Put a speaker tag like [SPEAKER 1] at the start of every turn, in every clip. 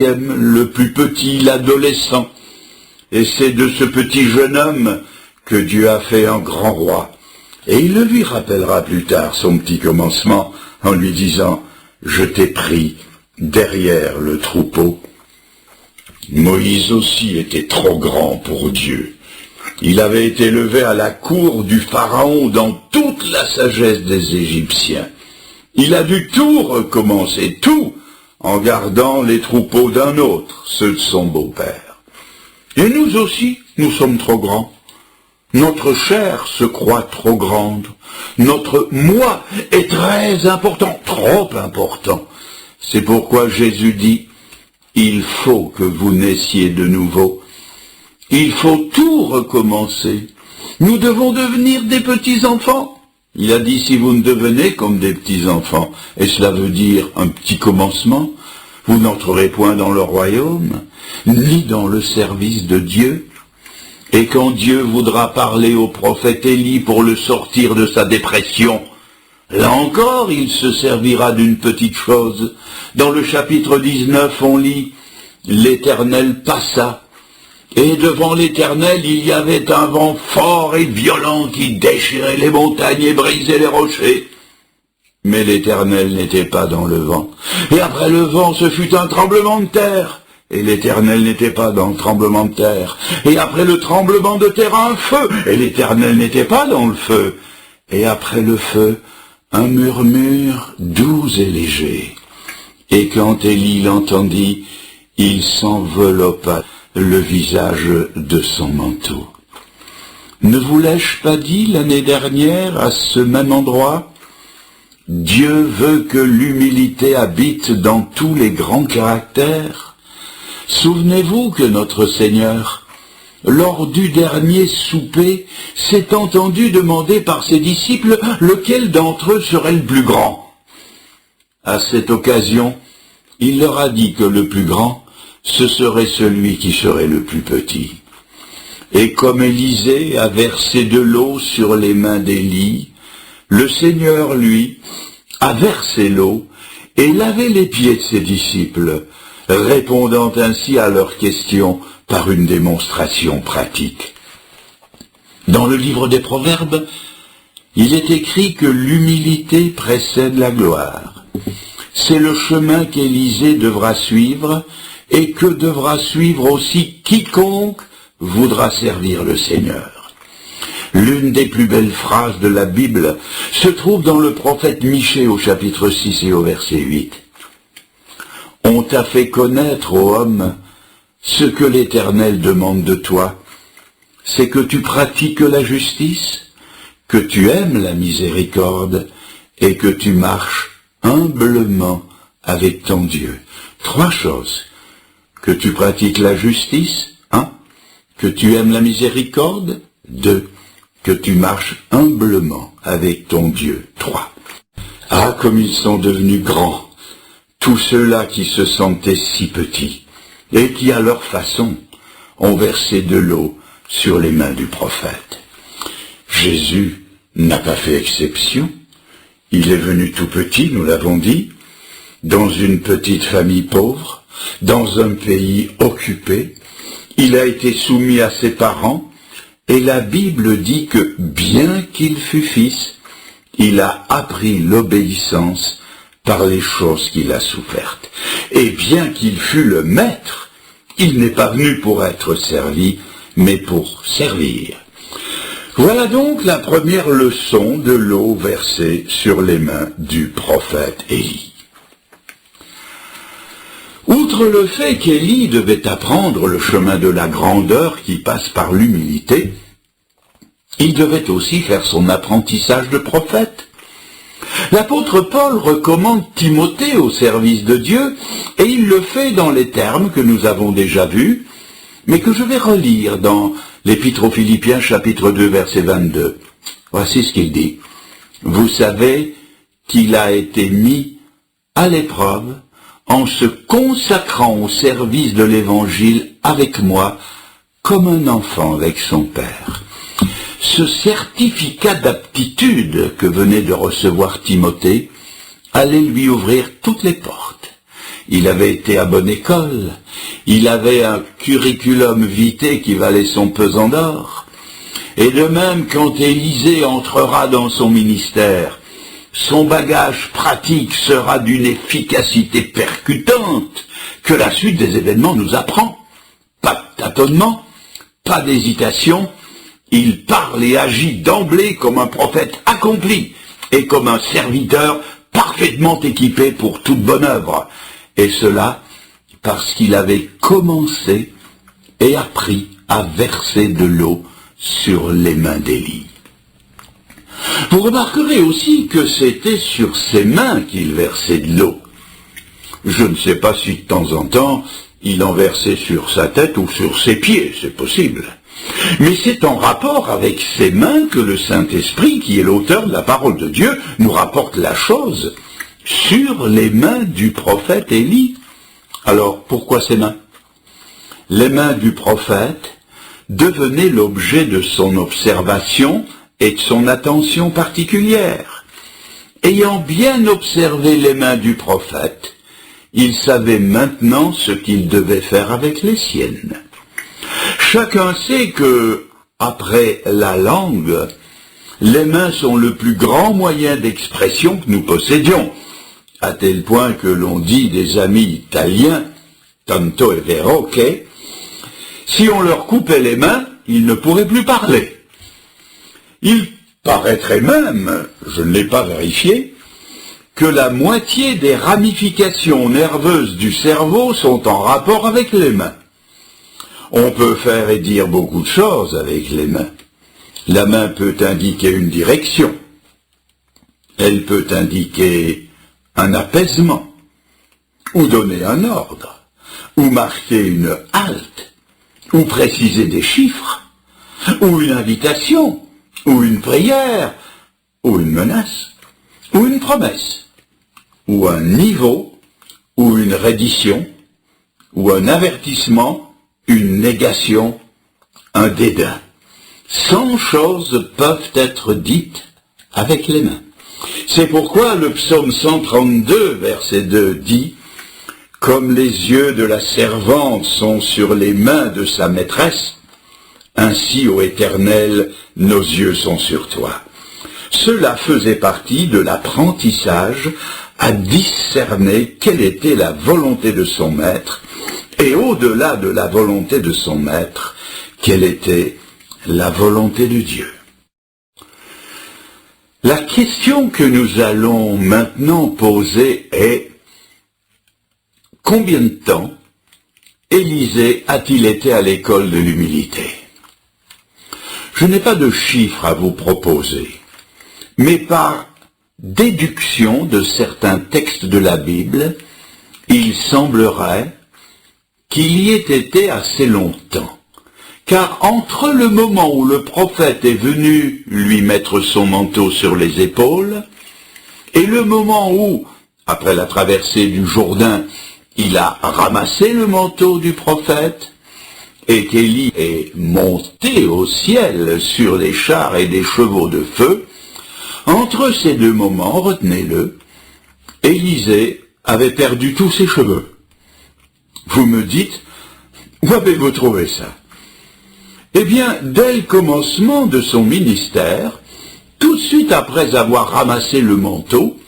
[SPEAKER 1] le plus petit, l'adolescent. Et c'est de ce petit jeune homme que Dieu a fait un grand roi. Et il le lui rappellera plus tard, son petit commencement, en lui disant « Je t'ai pris derrière le troupeau ». Moïse aussi était trop grand pour Dieu. Il avait été élevé à la cour du Pharaon dans toute la sagesse des Égyptiens. Il a dû tout recommencer, tout, en gardant les troupeaux d'un autre, ceux de son beau-père. Et nous aussi, nous sommes trop grands. Notre chair se croit trop grande. Notre moi est très important, trop important. C'est pourquoi Jésus dit, il faut que vous naissiez de nouveau. Il faut tout recommencer. Nous devons devenir des petits-enfants. Il a dit, si vous ne devenez comme des petits-enfants, et cela veut dire un petit commencement, vous n'entrerez point dans le royaume, ni dans le service de Dieu. Et quand Dieu voudra parler au prophète Élie pour le sortir de sa dépression, là encore, il se servira d'une petite chose. Dans le chapitre 19, on lit « L'Éternel passa ». Et devant l'Éternel, il y avait un vent fort et violent qui déchirait les montagnes et brisait les rochers. Mais l'Éternel n'était pas dans le vent. Et après le vent, ce fut un tremblement de terre. Et l'Éternel n'était pas dans le tremblement de terre. Et après le tremblement de terre, un feu. Et l'Éternel n'était pas dans le feu. Et après le feu, un murmure doux et léger. Et quand Élie l'entendit, il s'enveloppa le visage de son manteau. Ne vous l'ai-je pas dit l'année dernière à ce même endroit? Dieu veut que l'humilité habite dans tous les grands caractères. Souvenez-vous que notre Seigneur, lors du dernier souper, s'est entendu demander par ses disciples lequel d'entre eux serait le plus grand. À cette occasion, il leur a dit que le plus grand, ce serait celui qui serait le plus petit. Et comme Élisée a versé de l'eau sur les mains d'Élie, le Seigneur, lui, a versé l'eau et lavé les pieds de ses disciples, répondant ainsi à leurs questions par une démonstration pratique. Dans le livre des Proverbes, il est écrit que l'humilité précède la gloire. C'est le chemin qu'Élisée devra suivre et que devra suivre aussi quiconque voudra servir le Seigneur. L'une des plus belles phrases de la Bible se trouve dans le prophète Michée au chapitre 6 et au verset 8. « On t'a fait connaître, ô homme, ce que l'Éternel demande de toi, c'est que tu pratiques la justice, que tu aimes la miséricorde et que tu marches humblement avec ton Dieu. » Trois choses. Que tu pratiques la justice, 1. Que tu aimes la miséricorde, 2. Que tu marches humblement avec ton Dieu, 3. Ah, comme ils sont devenus grands, tous ceux-là qui se sentaient si petits, et qui, à leur façon, ont versé de l'eau sur les mains du prophète. Jésus n'a pas fait exception. Il est venu tout petit, nous l'avons dit, dans une petite famille pauvre, dans un pays occupé. Il a été soumis à ses parents, et la Bible dit que, bien qu'il fût fils, il a appris l'obéissance par les choses qu'il a souffertes. Et bien qu'il fût le maître, il n'est pas venu pour être servi, mais pour servir. Voilà donc la première leçon de l'eau versée sur les mains du prophète Élie. Outre le fait qu'Élie devait apprendre le chemin de la grandeur qui passe par l'humilité, il devait aussi faire son apprentissage de prophète. L'apôtre Paul recommande Timothée au service de Dieu, et il le fait dans les termes que nous avons déjà vus, mais que je vais relire dans l'Épître aux Philippiens chapitre 2 verset 22. Voici ce qu'il dit. « Vous savez qu'il a été mis à l'épreuve en se consacrant au service de l'Évangile avec moi, comme un enfant avec son père. » Ce certificat d'aptitude que venait de recevoir Timothée allait lui ouvrir toutes les portes. il avait été à bonne école, il avait un curriculum vitae qui valait son pesant d'or. Et de même, quand Élisée entrera dans son ministère, son bagage pratique sera d'une efficacité percutante que la suite des événements nous apprend. Pas de tâtonnement, pas d'hésitation, il parle et agit d'emblée comme un prophète accompli et comme un serviteur parfaitement équipé pour toute bonne œuvre. Et cela parce qu'il avait commencé et appris à verser de l'eau sur les mains d'Élie. Vous remarquerez aussi que c'était sur ses mains qu'il versait de l'eau. Je ne sais pas si de temps en temps il en versait sur sa tête ou sur ses pieds, c'est possible. Mais c'est en rapport avec ses mains que le Saint-Esprit, qui est l'auteur de la parole de Dieu, nous rapporte la chose sur les mains du prophète Élie. Alors, pourquoi ses mains? Les mains du prophète devenaient l'objet de son observation et de son attention particulière. Ayant bien observé les mains du prophète, il savait maintenant ce qu'il devait faire avec les siennes. Chacun sait que, après la langue, les mains sont le plus grand moyen d'expression que nous possédions, à tel point que l'on dit des amis italiens, tanto è vero che, si on leur coupait les mains, ils ne pourraient plus parler. Il paraîtrait même, je ne l'ai pas vérifié, que la moitié des ramifications nerveuses du cerveau sont en rapport avec les mains. On peut faire et dire beaucoup de choses avec les mains. La main peut indiquer une direction. Elle peut indiquer un apaisement, ou donner un ordre, ou marquer une halte, ou préciser des chiffres, ou une invitation, ou une prière, ou une menace, ou une promesse, ou un niveau, ou une reddition, ou un avertissement, une négation, un dédain. 100 choses peuvent être dites avec les mains. C'est pourquoi le psaume 132, verset 2, dit « Comme les yeux de la servante sont sur les mains de sa maîtresse, ainsi, ô Éternel, nos yeux sont sur toi. » Cela faisait partie de l'apprentissage à discerner quelle était la volonté de son maître, et au-delà de la volonté de son maître, quelle était la volonté de Dieu. La question que nous allons maintenant poser est: combien de temps Élisée a-t-il été à l'école de l'humilité? Je n'ai pas de chiffres à vous proposer, mais par déduction de certains textes de la Bible, il semblerait qu'il y ait été assez longtemps, car entre le moment où le prophète est venu lui mettre son manteau sur les épaules, et le moment où, après la traversée du Jourdain, il a ramassé le manteau du prophète, et qu'Élie est monté au ciel sur des chars et des chevaux de feu, entre ces deux moments, retenez-le, Élisée avait perdu tous ses cheveux. Vous me dites, où avez-vous trouvé ça? Eh bien, dès le commencement de son ministère, tout de suite après avoir ramassé le manteau,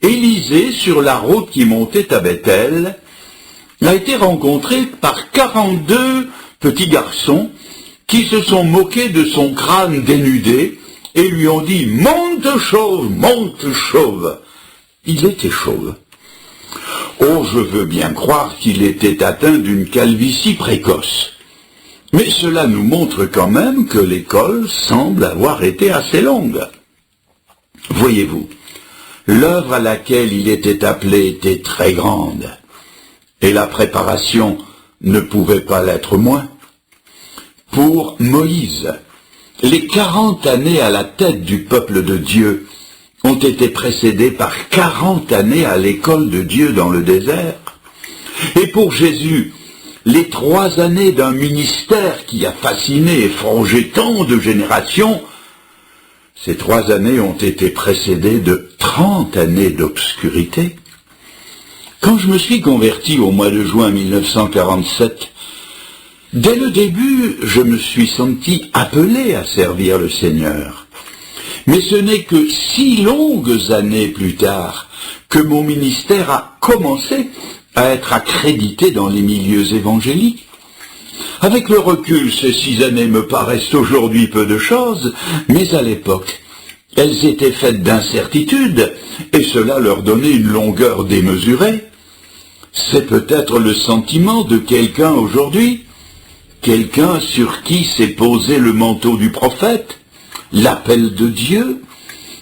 [SPEAKER 1] Élisée, sur la route qui montait à Bethel, a été rencontré par 42 petits garçons qui se sont moqués de son crâne dénudé et lui ont dit « Monte chauve, monte chauve !» Il était chauve. Oh, je veux bien croire qu'il était atteint d'une calvitie précoce. Mais cela nous montre quand même que l'école semble avoir été assez longue. Voyez-vous, l'œuvre à laquelle il était appelé était très grande, et la préparation ne pouvait pas l'être moins. Pour Moïse, les 40 années à la tête du peuple de Dieu ont été précédées par 40 années à l'école de Dieu dans le désert. Et pour Jésus, les 3 années d'un ministère qui a fasciné et forgé tant de générations, ces 3 années ont été précédées de 30 années d'obscurité. Quand je me suis converti au mois de juin 1947, dès le début, je me suis senti appelé à servir le Seigneur. Mais ce n'est que 6 longues années plus tard que mon ministère a commencé à être accrédité dans les milieux évangéliques. Avec le recul, ces 6 années me paraissent aujourd'hui peu de choses, mais à l'époque, elles étaient faites d'incertitudes, et cela leur donnait une longueur démesurée. C'est peut-être le sentiment de quelqu'un aujourd'hui, quelqu'un sur qui s'est posé le manteau du prophète, l'appel de Dieu,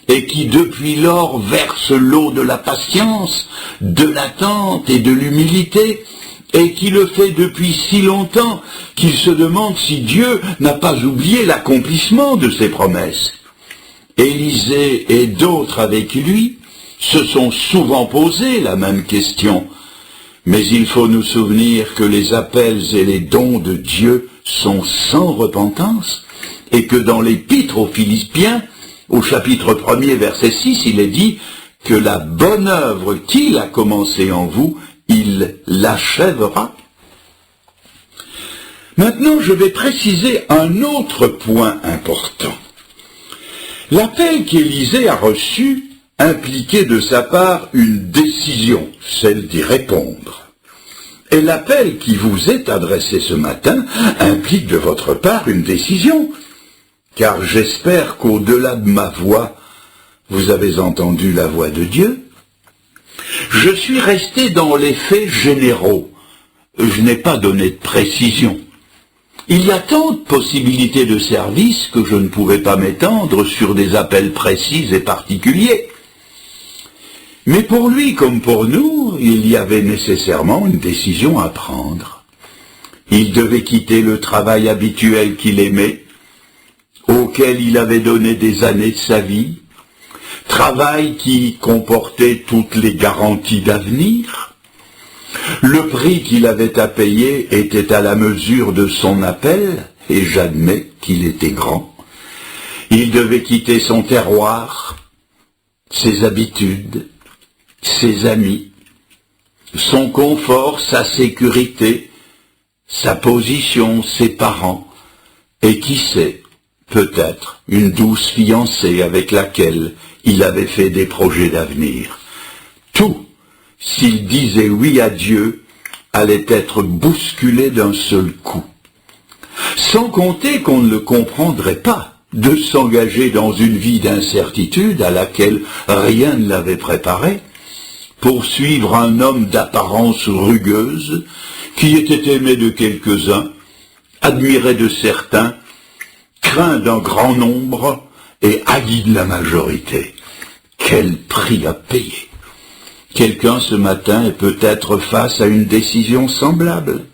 [SPEAKER 1] et qui depuis lors verse l'eau de la patience, de l'attente et de l'humilité, et qui le fait depuis si longtemps qu'il se demande si Dieu n'a pas oublié l'accomplissement de ses promesses. Élisée et d'autres avec lui se sont souvent posé la même question, mais il faut nous souvenir que les appels et les dons de Dieu sont sans repentance, et que dans l'Épître aux Philippiens, au chapitre 1er, verset 6, il est dit que la bonne œuvre qu'il a commencée en vous, il l'achèvera. Maintenant, je vais préciser un autre point important. L'appel qu'Élisée a reçu impliquait de sa part une décision, celle d'y répondre. Et l'appel qui vous est adressé ce matin implique de votre part une décision, car j'espère qu'au-delà de ma voix, vous avez entendu la voix de Dieu. Je suis resté dans les faits généraux. Je n'ai pas donné de précision. Il y a tant de possibilités de service que je ne pouvais pas m'étendre sur des appels précis et particuliers. Mais pour lui comme pour nous, il y avait nécessairement une décision à prendre. Il devait quitter le travail habituel qu'il aimait, auquel il avait donné des années de sa vie, travail qui comportait toutes les garanties d'avenir. Le prix qu'il avait à payer était à la mesure de son appel, et j'admets qu'il était grand. Il devait quitter son terroir, ses habitudes, ses amis, son confort, sa sécurité, sa position, ses parents, et qui sait, peut-être une douce fiancée avec laquelle il avait fait des projets d'avenir. Tout, s'il disait oui à Dieu, allait être bousculé d'un seul coup. Sans compter qu'on ne le comprendrait pas de s'engager dans une vie d'incertitude à laquelle rien ne l'avait préparé, pour suivre un homme d'apparence rugueuse, qui était aimé de quelques-uns, admiré de certains, craint d'un grand nombre et haï de la majorité. Quel prix à payer! Quelqu'un ce matin est peut-être face à une décision semblable.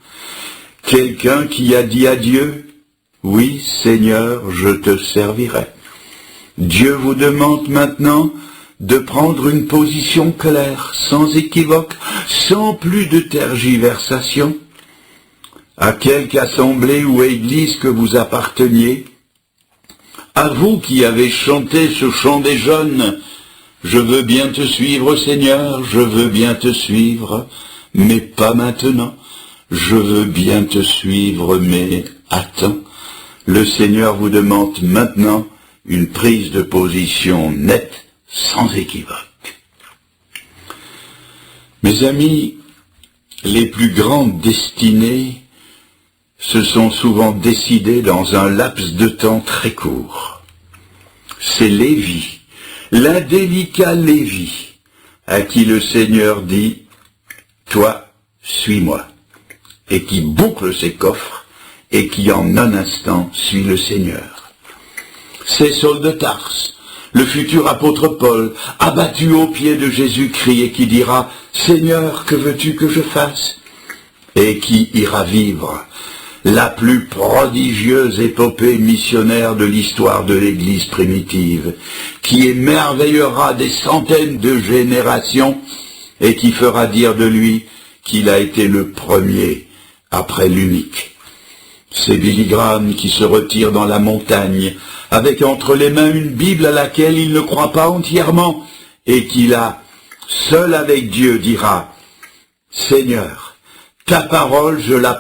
[SPEAKER 1] Quelqu'un qui a dit à Dieu, « Oui, Seigneur, je te servirai ». Dieu vous demande maintenant de prendre une position claire, sans équivoque, sans plus de tergiversation. À quelque assemblée ou église que vous apparteniez, à vous qui avez chanté ce chant des jeunes, « Je veux bien te suivre, Seigneur, je veux bien te suivre, mais pas maintenant. Je veux bien te suivre, mais attends. » Le Seigneur vous demande maintenant une prise de position nette, sans équivoque. Mes amis, les plus grandes destinées se sont souvent décidées dans un laps de temps très court. C'est Lévi, l'indélicat Lévi, à qui le Seigneur dit « Toi, suis-moi », et qui boucle ses coffres et qui en un instant suit le Seigneur. C'est Saul de Tarse, le futur apôtre Paul, abattu aux pieds de Jésus-Christ et qui dira « Seigneur, que veux-tu que je fasse ?» et qui ira vivre la plus prodigieuse épopée missionnaire de l'histoire de l'Église primitive, qui émerveillera des centaines de générations et qui fera dire de lui qu'il a été le premier après l'unique. C'est Billy Graham qui se retire dans la montagne, avec entre les mains une Bible à laquelle il ne croit pas entièrement, et qui là, seul avec Dieu, dira Seigneur, ta parole, je la